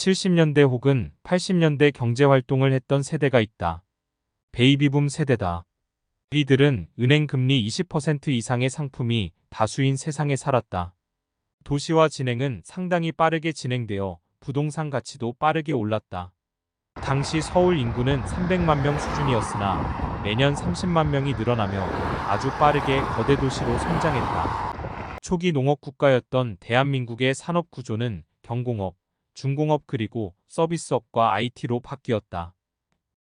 70년대 혹은 80년대 경제활동을 했던 세대가 있다. 베이비붐 세대다. 이들은 은행 금리 20% 이상의 상품이 다수인 세상에 살았다. 도시화 진행은 상당히 빠르게 진행되어 부동산 가치도 빠르게 올랐다. 당시 서울 인구는 300만 명 수준이었으나 매년 30만 명이 늘어나며 아주 빠르게 거대 도시로 성장했다. 초기 농업 국가였던 대한민국의 산업 구조는 경공업, 중공업 그리고 서비스업과 IT로 바뀌었다.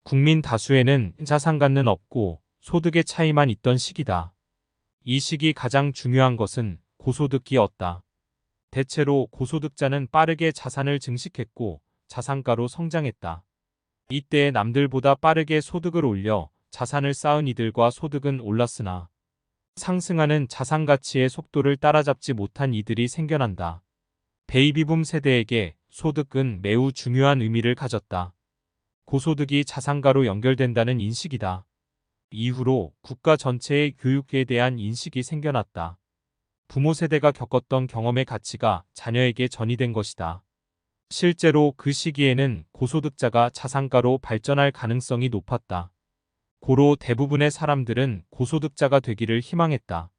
국민 다수에는 자산가는 없고 소득의 차이만 있던 시기다. 이 시기 가장 중요한 것은 고소득이었다. 대체로 고소득자는 빠르게 자산을 증식했고 자산가로 성장했다. 이때 남들보다 빠르게 소득을 올려 자산을 쌓은 이들과 소득은 올랐으나 상승하는 자산 가치의 속도를 따라잡지 못한 이들이 생겨난다. 베이비붐 세대에게 소득은 매우 중요한 의미를 가졌다. 고소득이 자산가로 연결된다는 인식이다. 이후로 국가 전체의 교육에 대한 인식이 생겨났다. 부모 세대가 겪었던 경험의 가치가 자녀에게 전이된 것이다. 실제로 그 시기에는 고소득자가 자산가로 발전할 가능성이 높았다. 고로 대부분의 사람들은 고소득자가 되기를 희망했다.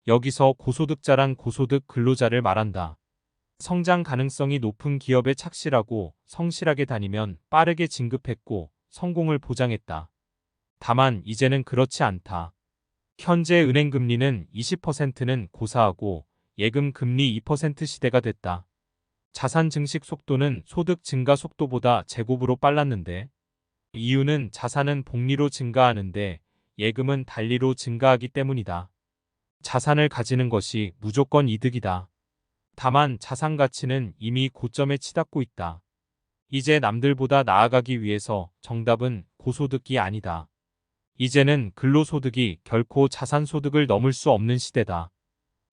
여기서 고소득자란 고소득 근로자를 말한다. 성장 가능성이 높은 기업에 착실하고 성실하게 다니면 빠르게 진급했고 성공을 보장했다. 다만 이제는 그렇지 않다. 현재 은행 금리는 20%는 고사하고 예금 금리 2% 시대가 됐다. 자산 증식 속도는 소득 증가 속도보다 제곱으로 빨랐는데 이유는 자산은 복리로 증가하는데 예금은 달리로 증가하기 때문이다. 자산을 가지는 것이 무조건 이득이다. 다만 자산 가치는 이미 고점에 치닫고 있다. 이제 남들보다 나아가기 위해서 정답은 고소득이 아니다. 이제는 근로소득이 결코 자산소득을 넘을 수 없는 시대다.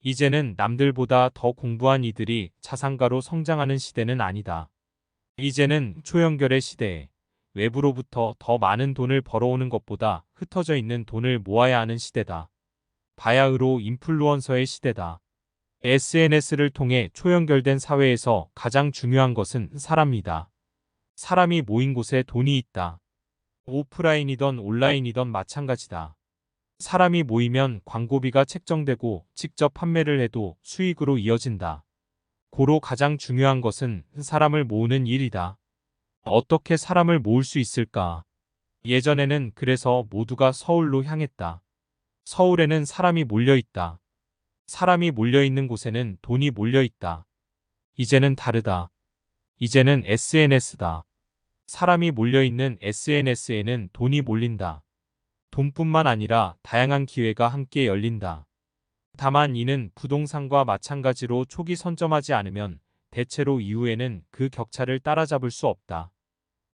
이제는 남들보다 더 공부한 이들이 자산가로 성장하는 시대는 아니다. 이제는 초연결의 시대에 외부로부터 더 많은 돈을 벌어오는 것보다 흩어져 있는 돈을 모아야 하는 시대다. 바야흐로 인플루언서의 시대다. SNS를 통해 초연결된 사회에서 가장 중요한 것은 사람이다. 사람이 모인 곳에 돈이 있다. 오프라인이던 온라인이던 마찬가지다. 사람이 모이면 광고비가 책정되고 직접 판매를 해도 수익으로 이어진다. 고로 가장 중요한 것은 사람을 모으는 일이다. 어떻게 사람을 모을 수 있을까? 예전에는 그래서 모두가 서울로 향했다. 서울에는 사람이 몰려있다. 사람이 몰려있는 곳에는 돈이 몰려있다. 이제는 다르다. 이제는 SNS다. 사람이 몰려있는 SNS에는 돈이 몰린다. 돈뿐만 아니라 다양한 기회가 함께 열린다. 다만 이는 부동산과 마찬가지로 초기 선점하지 않으면 대체로 이후에는 그 격차를 따라잡을 수 없다.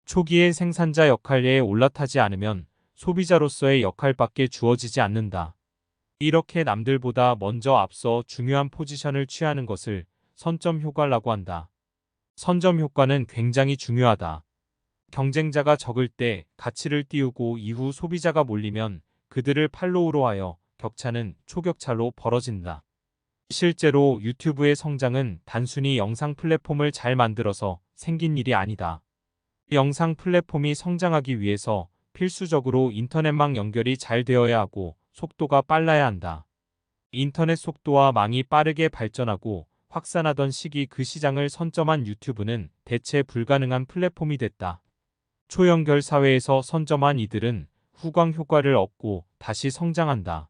초기에 생산자 역할에 올라타지 않으면 소비자로서의 역할밖에 주어지지 않는다. 이렇게 남들보다 먼저 앞서 중요한 포지션을 취하는 것을 선점 효과라고 한다. 선점 효과는 굉장히 중요하다. 경쟁자가 적을 때 가치를 띄우고 이후 소비자가 몰리면 그들을 팔로우로 하여 격차는 초격차로 벌어진다. 실제로 유튜브의 성장은 단순히 영상 플랫폼을 잘 만들어서 생긴 일이 아니다. 영상 플랫폼이 성장하기 위해서 필수적으로 인터넷망 연결이 잘 되어야 하고 속도가 빨라야 한다. 인터넷 속도와 망이 빠르게 발전하고 확산하던 시기 그 시장을 선점한 유튜브는 대체 불가능한 플랫폼이 됐다. 초연결 사회에서 선점한 이들은 후광 효과를 얻고 다시 성장한다.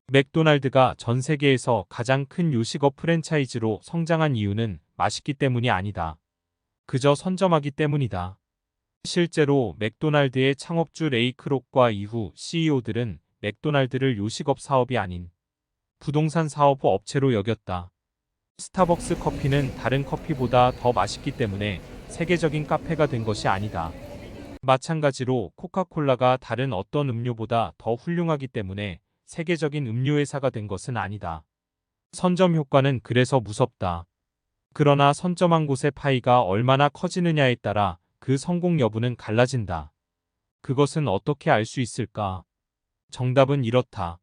맥도날드가 전 세계에서 가장 큰 요식업 프랜차이즈로 성장한 이유는 맛있기 때문이 아니다. 그저 선점하기 때문이다. 실제로 맥도날드의 창업주 레이 크록과 이후 CEO들은 맥도날드를 요식업 사업이 아닌 부동산 사업 업체로 여겼다. 스타벅스 커피는 다른 커피보다 더 맛있기 때문에 세계적인 카페가 된 것이 아니다. 마찬가지로 코카콜라가 다른 어떤 음료보다 더 훌륭하기 때문에 세계적인 음료회사가 된 것은 아니다. 선점 효과는 그래서 무섭다. 그러나 선점한 곳의 파이가 얼마나 커지느냐에 따라 그 성공 여부는 갈라진다. 그것은 어떻게 알 수 있을까? 정답은 이렇다.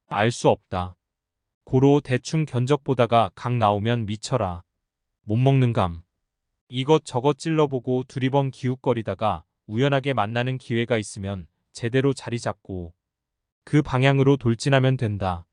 알 수 없다. 고로 대충 견적 보다가 각 나오면 미쳐라. 못 먹는 감. 이것저것 찔러보고 두리번 기웃거리다가 우연하게 만나는 기회가 있으면 제대로 자리 잡고 그 방향으로 돌진하면 된다.